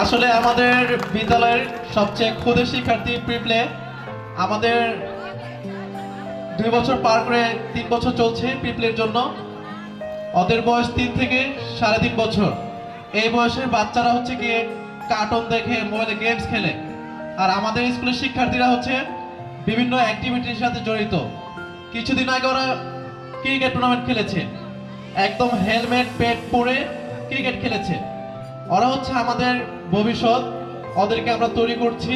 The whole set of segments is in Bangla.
আসলে আমাদের বিদ্যালয়ের সবচেয়ে ক্ষুদে শিক্ষার্থী প্রিপ্লে আমাদের 2 বছর পার করে 3 বছর চলছে প্রিপ্লের জন্য। ওদের বয়স 3 থেকে 3.5 বছর। এই বয়সের বাচ্চারা হচ্ছে গিয়ে কার্টুন দেখে, মোবাইলে গেমস খেলে। আর আমাদের স্কুলের শিক্ষার্থীরা হচ্ছে বিভিন্ন অ্যাক্টিভিটির সাথে জড়িত। কিছুদিন আগে ওরা ক্রিকেট টুর্নামেন্ট খেলেছে, একদম হেলমেট প্যাড পরে ক্রিকেট খেলেছে। ওরা হচ্ছে আমাদের ভবিষ্যৎ, ওদেরকে আমরা তৈরি করছি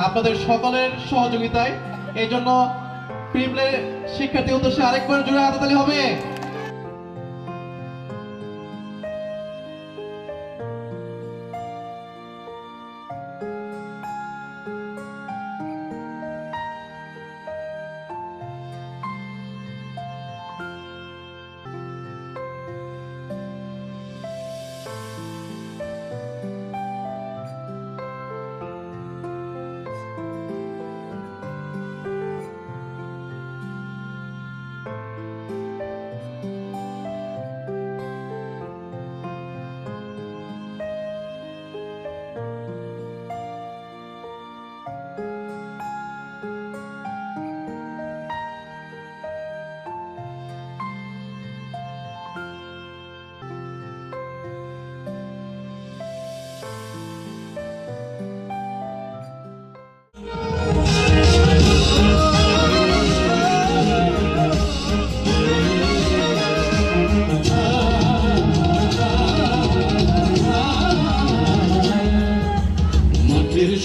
আপনাদের সকলের সহযোগিতায়। এই জন্য প্রিপ্লে শিক্ষার্থী উদ্দেশ্যে আরেকবার জোরে হাততালি হবে।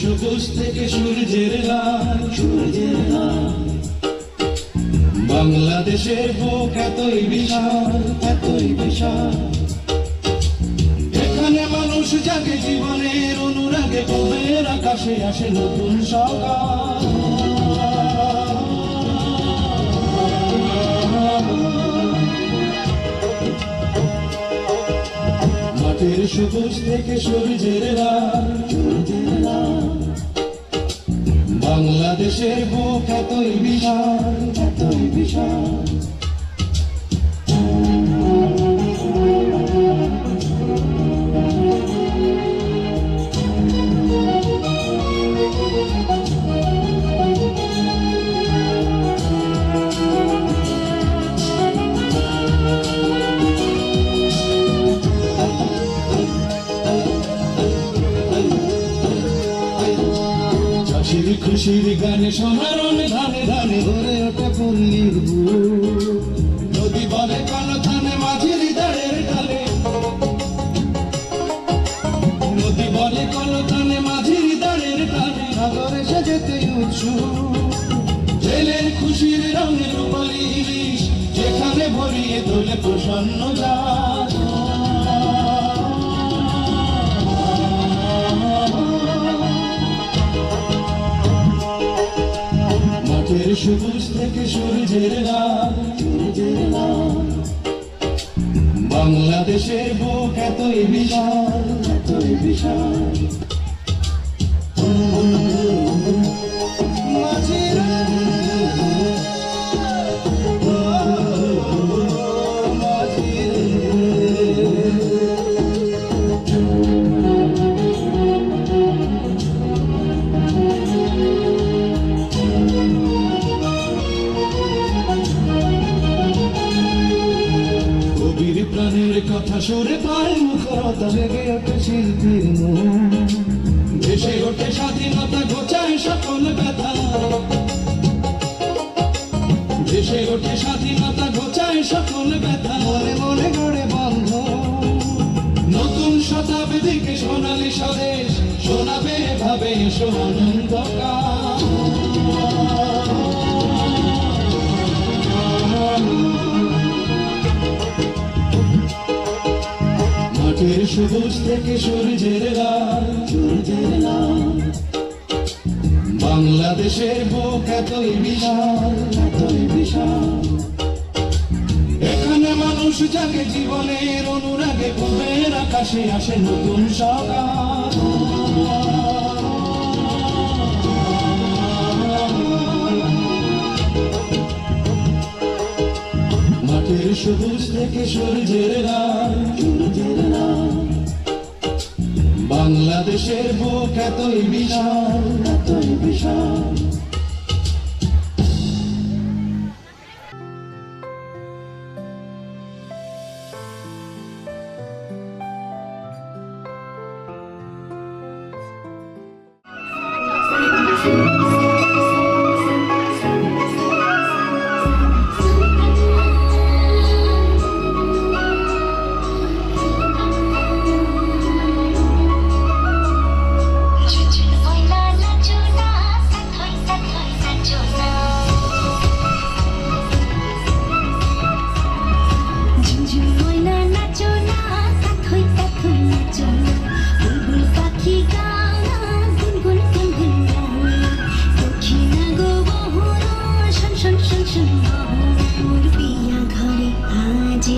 সবুজ থেকে সূর্যের লাল, বাংলাদেশের বুক এতই বিশাল, এতই বিশাল। এখানে মানুষ জাগে জীবনের অনুরাগে, পূবের আকাশে আসে নতুন সকাল। মাটির সবুজ থেকে সূর্যের লাল, বাংলাদেশের বুক এতই বিশাল, এতই বিশাল। খুশির গানে সোনারণ ধানে ধানে ভরে ওঠে পল্লীর বুক। নদী বলে কোন থানে মাঝির দাঁড়ের কালে, নদী বলে কোন থানে মাঝির দাঁড়ের কালে। সাগরে সাজেতে উৎসুক জেলের খুশির রঙের রূপালী ইলিশ, যেখানে ভরিয়ে তোলে প্রসন্ন জাত। সবুজ থেকে সূর্যের লাল, বাংলাদেশের বুক এতই বিশাল, এতই বিশাল। প্রাণের কথা সুরে পায় মুখরতা, জেগে ওঠে শিল্পীর মন। দেশে ওঠে স্বাধীনতা, ঘোচায় সকল ব্যথা। দেশে ওঠে স্বাধীনতা, ঘোচায় সকল ব্যথা। মনে মনে গড়ে বন্ধ নতুন শতাব্দীকে সোনালী স্বদেশ, শোনাবে ভাবে এসো আনন্দগান। মাটির সবুজ থেকে সূর্যের লাল, বাংলাদেশের বুক এতই বিশাল, এতই বিশাল। এখানে মানুষ জাগে জীবনের অনুরাগে, পূবের আকাশে আসে নতুন সকাল। মাটির সবুজ থেকে সূর্যের লাল, বাংলাদেশের বুক এতই বিশাল, এতই বিশাল।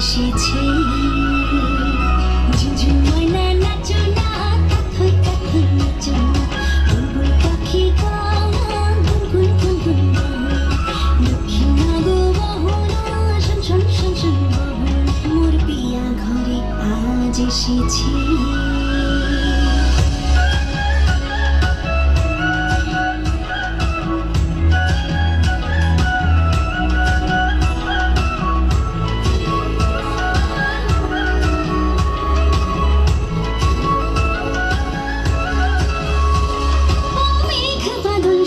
এসেছে ঝুঝু ময়না নাচো না কাথই কাথই নাচো না বুলবুল পাখি গাও না গুনগুন গুনগুন গাও দক্ষিণা গো বহনা শন শন শন শন বহনা মোর পিয়া ঘরে আজ এসেছে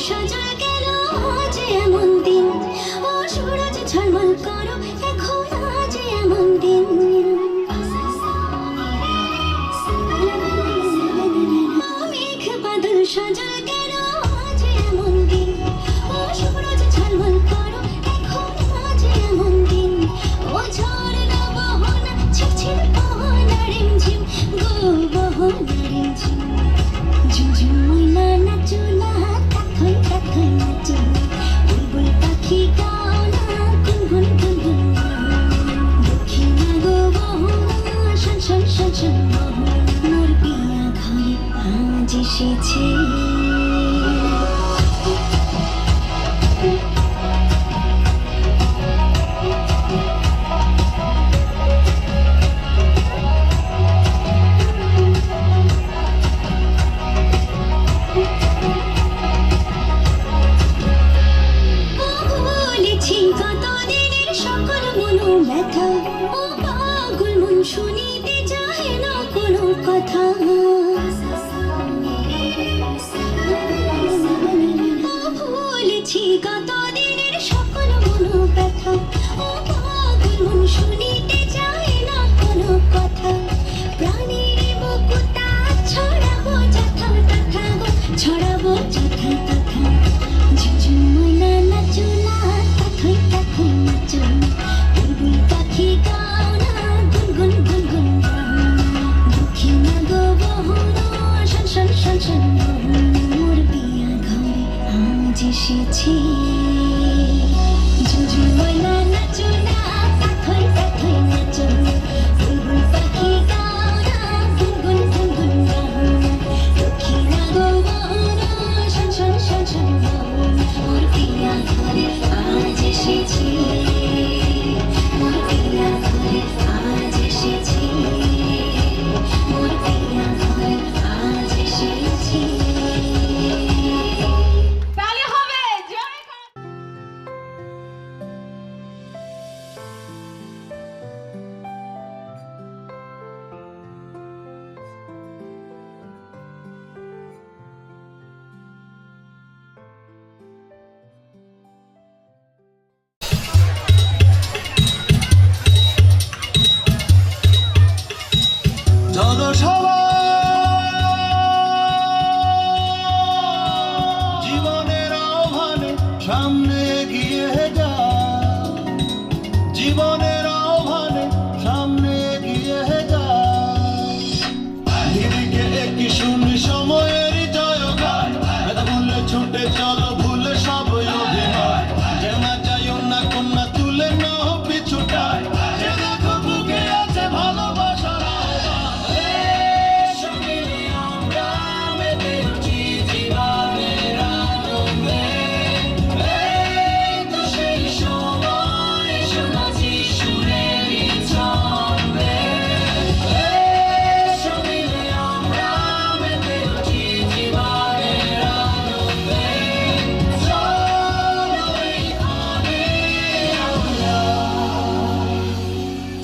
সজল গেল আজ এমন দিন ও সূরজ ঝলমল করো এখন আজ এমন দিন মেঘ বাদল সজল গেল আজ এমন দিন ও সূরজ ঝলমল করো এখন আজ এমন দিন ও ঝড় বহনা ঝিরঝির বহনা রিমঝিম গো বহনা রিমঝিম ঝুমঝুম ময়না নাচো না কাথই কাথই নাচো বুলবুল পাখি গাও না গুনগুন গুনগুন গাও দক্ষিণা গো বহনা শন শন শন শন বহনা মোর পিয়া ঘরে আজ এসেছে ব্যথা ও পাগল মন শুনিতে চাহে না কোনো কথা ভুলেছি কত দিনের সকল মন ব্যথা ও পাগল মন শুনিতে চাহে না কোনো কথা প্রাণীর বুকুটা ছড়াবো যথা তথা ছড়াবো যথা তথা ঝুঝু ময়না নাচো না কাথই কাথই নাচো বুলবুল পাখি গাও না গুনগুন গুনগুন গাও দক্ষিণা গো বহনা শন শন শন শন বহনা মোর পিয়া ঘরে আজ এসেছে ঝুঝু ময়না নাচো না কাথই কাথই নাচো বুলবুল পাখি গাও না গুনগুন গুনগুন গাও দক্ষিণা গো বহনা শন শন শন শন বহনা মোর পিয়া ঘরে আজ এসেছে মোর পিয়া ঘরে আজ এসেছে মোর পিয়া ঘরে আজ এসেছে তাহলে হবে জোরে জনসভা জীবনের আহ্বানে সামনে এগিয়ে যা জীবনের আহ্বানে সামনে এগিয়ে যা দিদিকে একটি শুনি সময়ের জয়গান এটা ভুলে ছুটে চলো ভুলে সব অভিনয় যে না চাইও না কন্যা তুলে নাও পিছুটায় যে দেখো বুকে আছে ভালোবাসার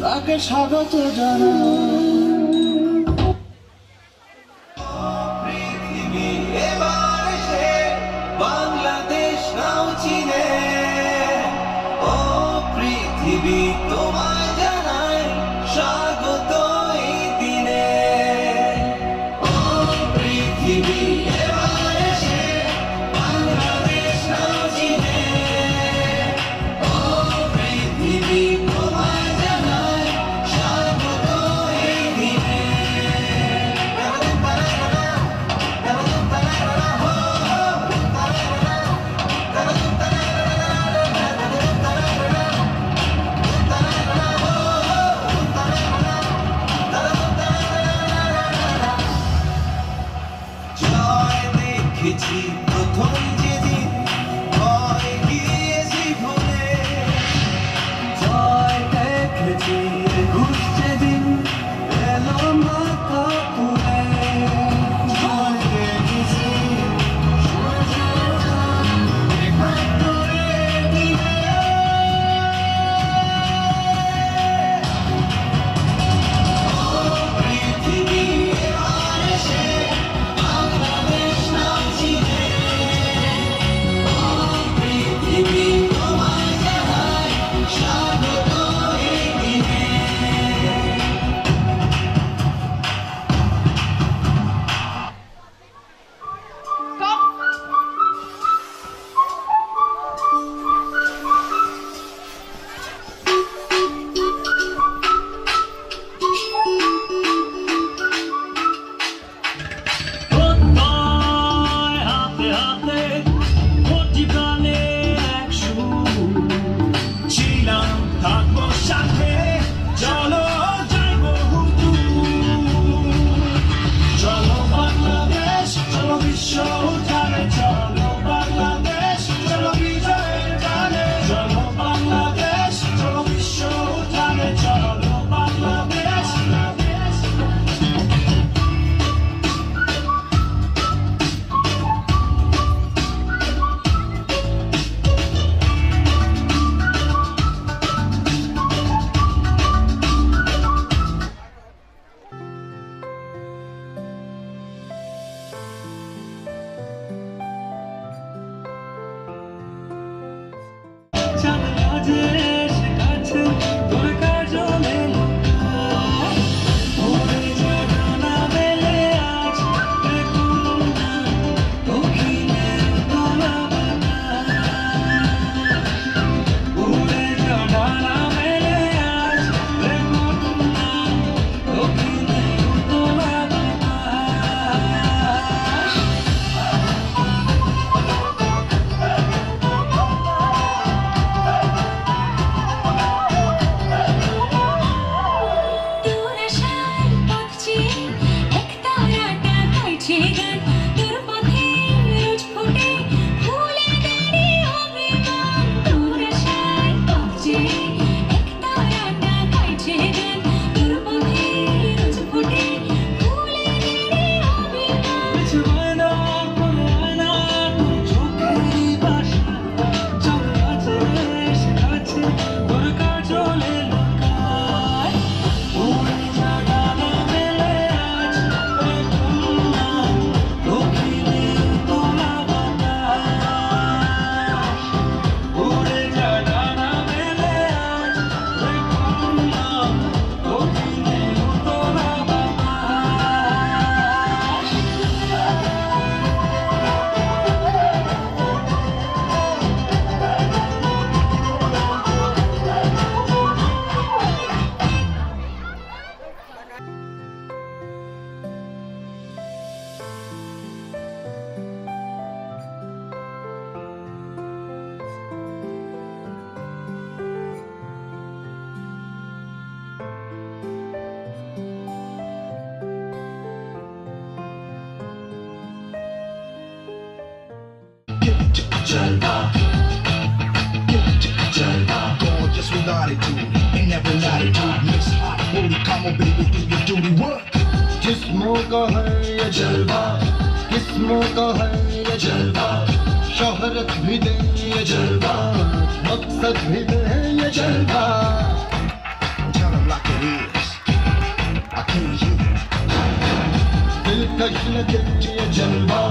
তাকে স্বাগত জানাই পৃথিবী এবার এসে বাংলাদেশ নাও চিনে ও পৃথিবী তোমায় জানাই স্বাগত এই দিনে ও পৃথিবী এবার এসে বাংলাদেশ নাও চিনে ও পৃথিবী তোমায় জানাই স্বাগত এই जलवा जलवा gorgeous with attitude in every latitude miss hot booty come on baby do your duty work जिस्मों का है ये जलवा किस्मों का है ये जलवा शोहरत भी दे ये जलवा मकसद भी दे ये जलवा tell them like it is I can't hear दिलकश लगे ये जलवा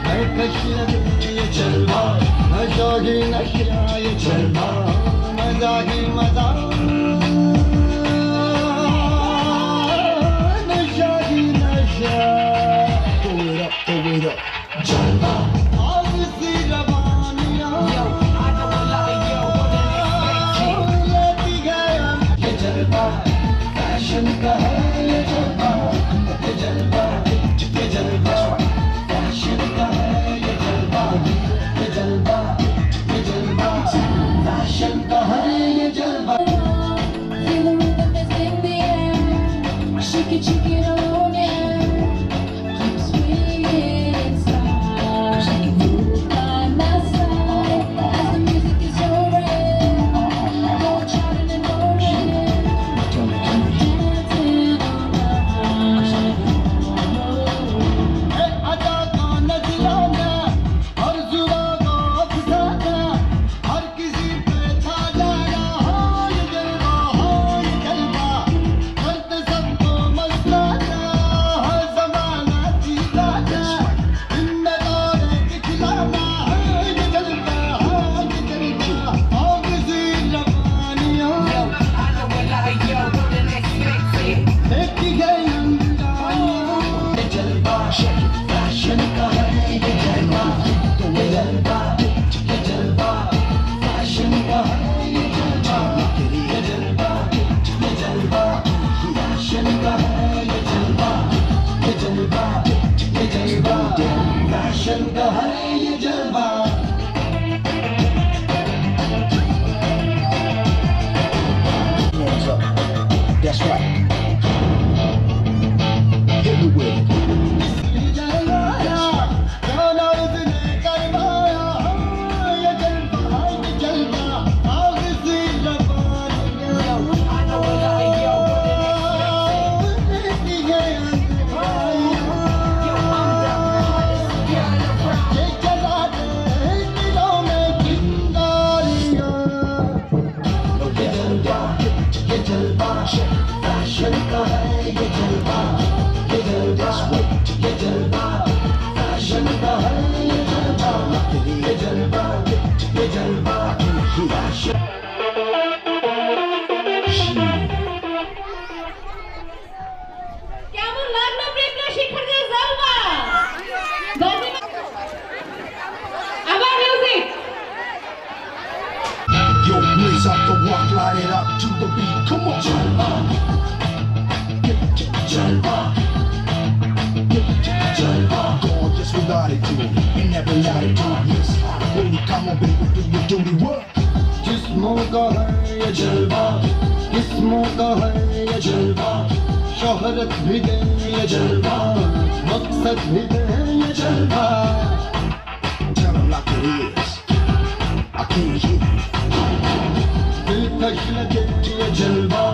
मैं कश लगे ये जलवा नशा ही नशा ये जलवा मजा ही मजा नशा ही नशा throw it up जलवा आग सी रवानियां लेती गया ये जलवा फैशन का है ये जलवा ये जलवा ये जलवा फैशन का है ये जलवा ये जलवा ये जलवा फैशन का है ये जलवा Feel the rhythm that's in the air. Shake it, all yeah. Keep swinging inside. Move by my side as the music is roaring. Go charting and rolling. Dancing around. अदा का नजराना हर जुबा को अफसाना हर किसी पे छा जाना हो ये जलवा करते सबको मस्ताना हर जमाना जीताना जिंदा दौरे दिखलाना ये जलवा आग सी रवानियां देखी गई अंदाज़ियां ये जलवा फैशन का है ये जलवा तो ये जलवा फैशन का है ये जलवा ये जलवा फैशन का है ये जलवा ये जलवा फैशन का है ये जलवा That's right. Hit me with it. Fashion का है ये जलवा ये जलवा ये जलवा फैशन का है ये जलवा ये जलवा ये जलवा फैशन কেমন লাগলো প্রিয় শিক্ষার্থীদের জলবা আবার music Yo, blaze up the walk, light it up to the beat. Come on, Jalva. Jalva. Jalva. Gorgeous with attitude in every latitude. Miss hot booty, come on, baby, do your duty work. जिस्मों का है ये जलवा किस्मों का है ये जलवा शोहरत भी दे ये जलवा मकसद भी दे ये जलवा Tell them like it is I can't hear दिलकश लगे ये जलवा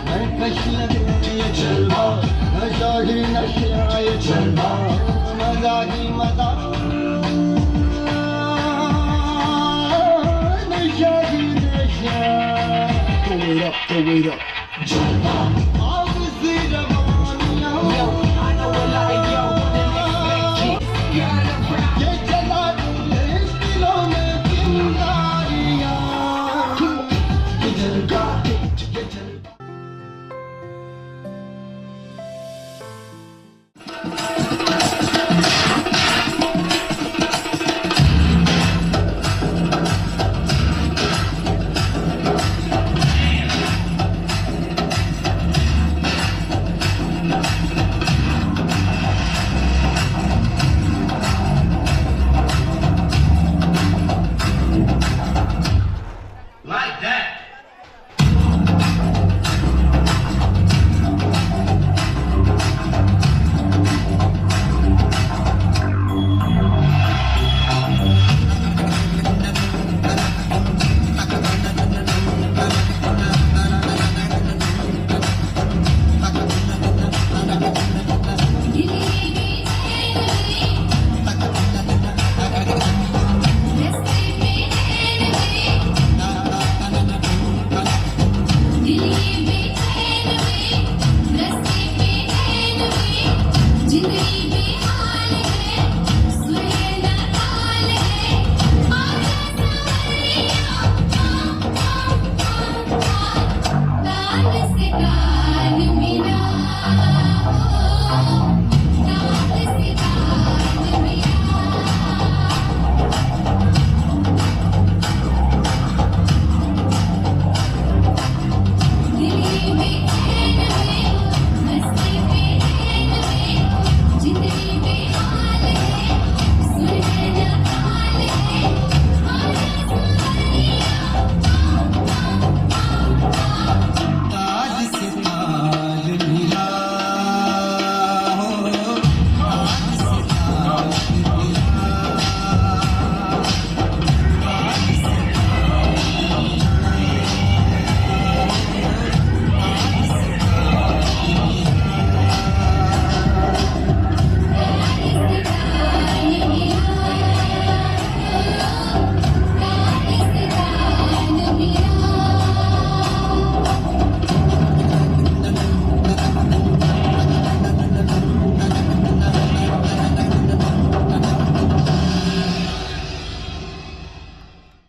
मैं कश लगे ये जलवा नशा ही नशा ये जलवा मजा ही मजा नशा ही नशा throw it up जलवा आग सी रवानियां ये जला दूल्हे दिलों में चिंगारियां ये जलवा ये जलवा